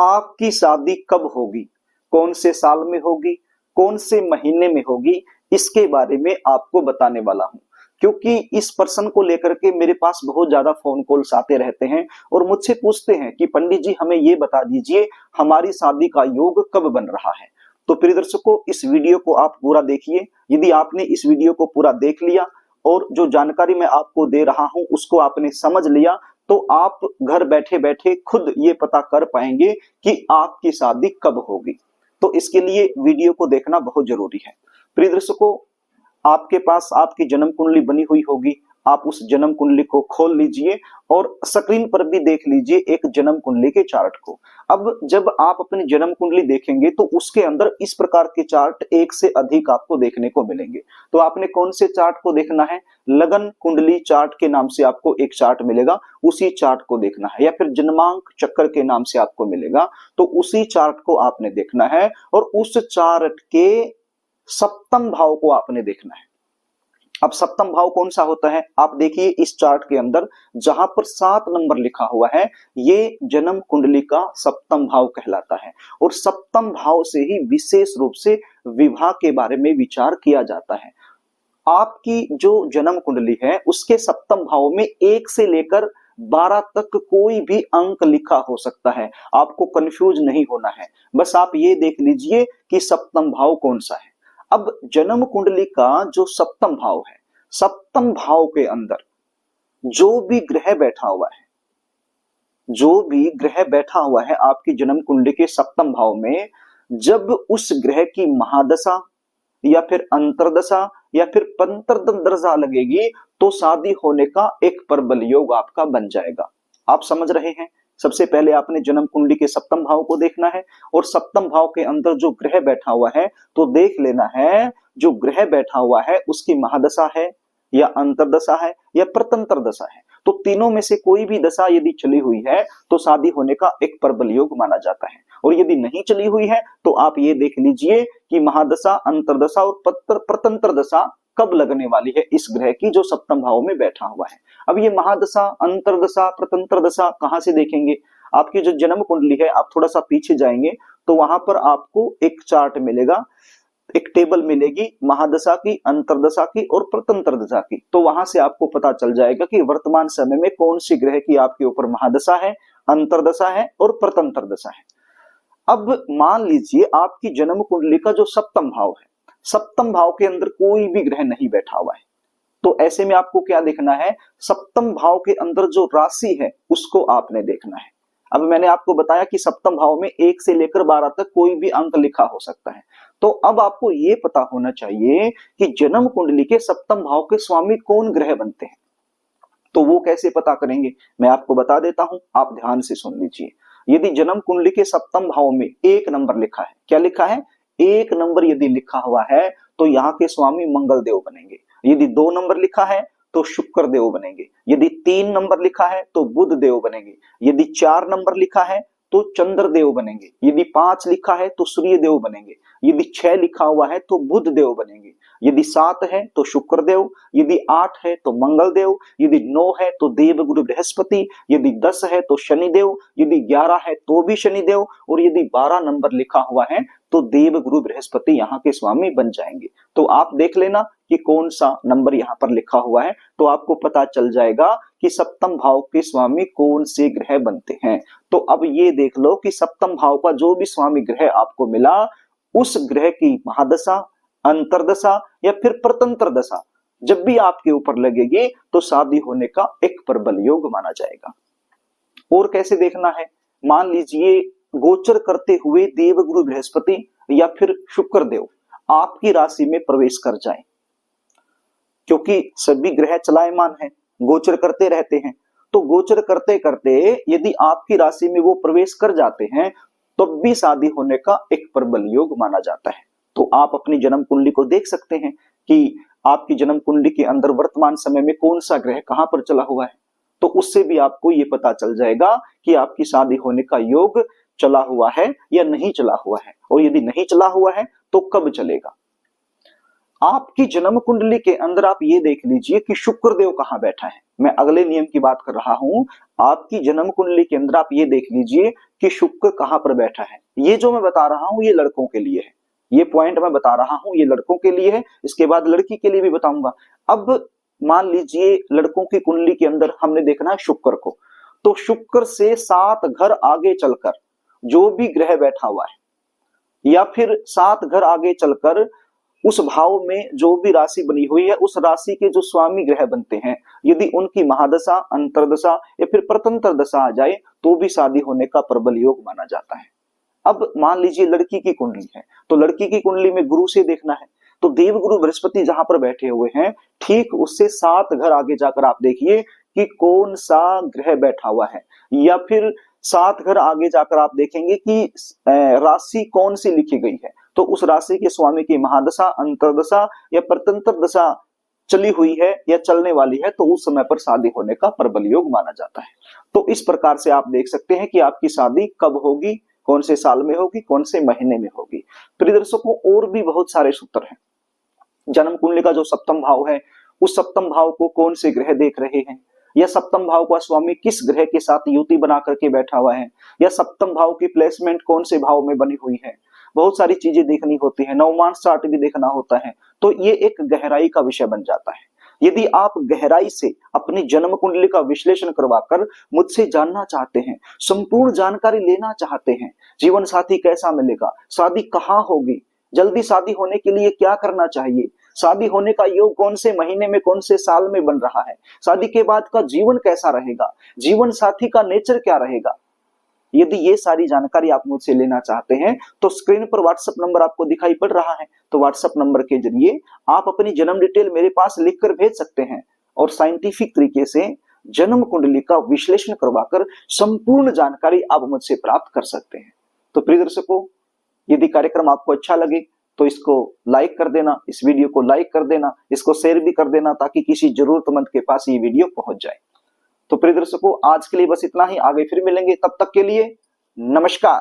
आपकी शादी कब होगी, कौन से साल में होगी, कौन से महीने में होगी, इसके बारे में आपको बताने वाला हूं। क्योंकि इस प्रश्न को लेकर के मेरे पास बहुत ज्यादा फोन कॉल्स आते रहते हैं और मुझसे पूछते हैं कि पंडित जी हमें ये बता दीजिए हमारी शादी का योग कब बन रहा है। तो प्रिय दर्शकों, इस वीडियो को आप पूरा देखिए। यदि आपने इस वीडियो को पूरा देख लिया और जो जानकारी मैं आपको दे रहा हूं उसको आपने समझ लिया, तो आप घर बैठे बैठे खुद ये पता कर पाएंगे कि आपकी शादी कब होगी। तो इसके लिए वीडियो को देखना बहुत जरूरी है। प्रिय दर्शकों, आपके पास आपकी जन्म कुंडली बनी हुई होगी, आप उस जन्म कुंडली को खोल लीजिए और स्क्रीन पर भी देख लीजिए एक जन्म कुंडली के चार्ट को। अब जब आप अपनी जन्म कुंडली देखेंगे तो उसके अंदर इस प्रकार के चार्ट एक से अधिक आपको देखने को मिलेंगे। तो आपने कौन से चार्ट को देखना है? लगन कुंडली चार्ट के नाम से आपको एक चार्ट मिलेगा, उसी चार्ट को देखना है। या फिर जन्मांक चक्कर के नाम से आपको मिलेगा, तो उसी चार्ट को आपने देखना है और उस चार्ट के सप्तम भाव को आपने देखना है। अब सप्तम भाव कौन सा होता है? आप देखिए इस चार्ट के अंदर जहां पर 7 नंबर लिखा हुआ है, ये जन्म कुंडली का सप्तम भाव कहलाता है। और सप्तम भाव से ही विशेष रूप से विवाह के बारे में विचार किया जाता है। आपकी जो जन्म कुंडली है उसके सप्तम भाव में 1 से लेकर 12 तक कोई भी अंक लिखा हो सकता है। आपको कंफ्यूज नहीं होना है, बस आप ये देख लीजिए कि सप्तम भाव कौन सा है। अब जन्म कुंडली का जो सप्तम भाव है, सप्तम भाव के अंदर जो भी ग्रह बैठा हुआ है, जो भी ग्रह बैठा हुआ है आपकी जन्म कुंडली के सप्तम भाव में, जब उस ग्रह की महादशा या फिर अंतरदशा या फिर पंतरदशा लगेगी तो शादी होने का एक प्रबल योग आपका बन जाएगा। आप समझ रहे हैं? सबसे पहले आपने जन्म कुंडली के सप्तम भाव को देखना है और सप्तम भाव के अंदर जो ग्रह बैठा हुआ है तो देख लेना है जो ग्रह बैठा हुआ है उसकी महादशा है या अंतरदशा है या प्रतंत्र दशा है। तो तीनों में से कोई भी दशा यदि चली हुई है तो शादी होने का एक प्रबल योग माना जाता है। और यदि नहीं चली हुई है तो आप ये देख लीजिए कि महादशा, अंतरदशा और प्रतंत्र दशा कब लगने वाली है इस ग्रह की जो सप्तम भाव में बैठा हुआ है। अब ये महादशा, अंतरदशा, प्रतंत्र दशा कहां से देखेंगे? आपकी जो जन्म कुंडली है, आप थोड़ा सा पीछे जाएंगे तो वहां पर आपको एक चार्ट मिलेगा, एक टेबल मिलेगी महादशा की, अंतरदशा की और प्रतंत्र दशा की। तो वहां से आपको पता चल जाएगा कि वर्तमान समय में कौन सी ग्रह की आपके ऊपर महादशा है, अंतरदशा है और प्रतंत्र दशा है। अब मान लीजिए आपकी जन्म कुंडली का जो सप्तम भाव है, सप्तम भाव के अंदर कोई भी ग्रह नहीं बैठा हुआ है, तो ऐसे में आपको क्या देखना है? सप्तम भाव के अंदर जो राशि है उसको आपने देखना है। अब मैंने आपको बताया कि सप्तम भाव में 1 से लेकर 12 तक कोई भी अंक लिखा हो सकता है। तो अब आपको ये पता होना चाहिए कि जन्म कुंडली के सप्तम भाव के स्वामी कौन ग्रह बनते हैं। तो वो कैसे पता करेंगे मैं आपको बता देता हूं, आप ध्यान से सुन लीजिए। यदि जन्म कुंडली के सप्तम भाव में 1 नंबर लिखा है, क्या लिखा है? 1 नंबर यदि लिखा हुआ है तो यहाँ के स्वामी मंगल देव बनेंगे। यदि 2 नंबर लिखा है तो शुक्र देव बनेंगे। यदि 3 नंबर लिखा है तो बुध देव बनेंगे। यदि 4 नंबर लिखा है तो चंद्र देव बनेंगे। यदि 5 लिखा है तो सूर्य देव बनेंगे। यदि 6 लिखा हुआ है तो बुध देव बनेंगे। यदि 7 है तो शुक्र देव। यदि 8 है तो मंगल देव। यदि 9 है तो देव गुरु बृहस्पति। यदि 10 है तो शनि देव। यदि 11 है तो भी शनि देव। और यदि 12 नंबर लिखा हुआ है तो देव गुरु बृहस्पति यहाँ के स्वामी बन जाएंगे। तो आप देख लेना कि कौन सा नंबर यहाँ पर लिखा हुआ है, तो आपको पता चल जाएगा कि सप्तम भाव के स्वामी कौन से ग्रह बनते हैं। तो अब ये देख लो कि सप्तम भाव का जो भी स्वामी ग्रह आपको मिला, उस ग्रह की महादशा, अंतरदशा या फिर प्रतंत्र दशा जब भी आपके ऊपर लगेगी तो शादी होने का एक प्रबल योग माना जाएगा। और कैसे देखना है? मान लीजिए गोचर करते हुए देवगुरु बृहस्पति या फिर शुक्र देव आपकी राशि में प्रवेश कर जाए, क्योंकि सभी ग्रह चलायमान हैं, गोचर करते रहते हैं। तो गोचर करते करते यदि आपकी राशि में वो प्रवेश कर जाते हैं तो भी शादी होने का एक प्रबल योग माना जाता है। तो आप अपनी जन्म कुंडली को देख सकते हैं कि आपकी जन्म कुंडली के अंदर वर्तमान समय में कौन सा ग्रह कहां पर चला हुआ है, तो उससे भी आपको ये पता चल जाएगा कि आपकी शादी होने का योग चला हुआ है या नहीं चला हुआ है, और यदि नहीं चला हुआ है तो कब चलेगा। आपकी जन्म कुंडली के अंदर आप ये देख लीजिए कि शुक्र देव कहाँ बैठा है। मैं अगले नियम की बात कर रहा हूं। आपकी जन्म कुंडली के अंदर आप ये देख लीजिए कि शुक्र कहाँ पर बैठा है। ये जो मैं बता रहा हूं ये लड़कों के लिए है, ये पॉइंट मैं बता रहा हूं ये लड़कों के लिए है, इसके बाद लड़की के लिए भी बताऊंगा। अब मान लीजिए लड़कों की कुंडली के अंदर हमने देखना है शुक्र को, तो शुक्र से 7 घर आगे चलकर जो भी ग्रह बैठा हुआ है या फिर 7 घर आगे चलकर उस भाव में जो भी राशि बनी हुई है उस राशि के जो स्वामी ग्रह बनते हैं, यदि उनकी महादशा, अंतरदशा या फिर प्रतंत्र दशा आ जाए तो भी शादी होने का प्रबल योग माना जाता है। अब मान लीजिए लड़की की कुंडली है, तो लड़की की कुंडली में गुरु से देखना है, तो देवगुरु बृहस्पति जहां पर बैठे हुए हैं ठीक उससे 7 घर आगे जाकर आप देखिए कि कौन सा ग्रह बैठा हुआ है, या फिर 7 घर आगे जाकर आप देखेंगे कि राशि कौन सी लिखी गई है, तो उस राशि के स्वामी की महादशा, अंतरदशा या प्रतंत्र दशा चली हुई है या चलने वाली है, तो उस समय पर शादी होने का प्रबल योग माना जाता है। तो इस प्रकार से आप देख सकते हैं कि आपकी शादी कब होगी, कौन से साल में होगी, कौन से महीने में होगी। प्रिय दर्शकों, और भी बहुत सारे सूत्र हैं। जन्म कुंडली का जो सप्तम भाव है उस सप्तम भाव को कौन से ग्रह देख रहे हैं, या सप्तम भाव का स्वामी किस ग्रह के साथ युति बना करके बैठा हुआ है, या सप्तम भाव की प्लेसमेंट कौन से भाव में बनी हुई है, बहुत सारी चीजें देखनी होती है। नवमांश चार्ट भी देखना होता है, तो ये एक गहराई का विषय बन जाता है। यदि आप गहराई से अपनी जन्म कुंडली का विश्लेषण करवाकर मुझसे जानना चाहते हैं, संपूर्ण जानकारी लेना चाहते हैं, जीवन साथी कैसा मिलेगा, शादी कहाँ होगी, जल्दी शादी होने के लिए क्या करना चाहिए, शादी होने का योग कौन से महीने में, कौन से साल में बन रहा है, शादी के बाद का जीवन कैसा रहेगा, जीवन साथी का नेचर क्या रहेगा, यदि ये सारी जानकारी आप मुझसे लेना चाहते हैं तो स्क्रीन पर व्हाट्सएप नंबर आपको दिखाई पड़ रहा है, तो व्हाट्सएप नंबर के जरिए आप अपनी जन्म डिटेल मेरे पास लिखकर भेज सकते हैं और साइंटिफिक तरीके से जन्म कुंडली का विश्लेषण करवाकर संपूर्ण जानकारी आप मुझसे प्राप्त कर सकते हैं। तो प्रिय दर्शकों, यदि कार्यक्रम आपको अच्छा लगे तो इसको लाइक कर देना, इस वीडियो को लाइक कर देना, इसको शेयर भी कर देना ताकि किसी जरूरतमंद के पास ये वीडियो पहुंच जाए। तो प्रिय दर्शकों, आज के लिए बस इतना ही, आगे फिर मिलेंगे, तब तक के लिए नमस्कार।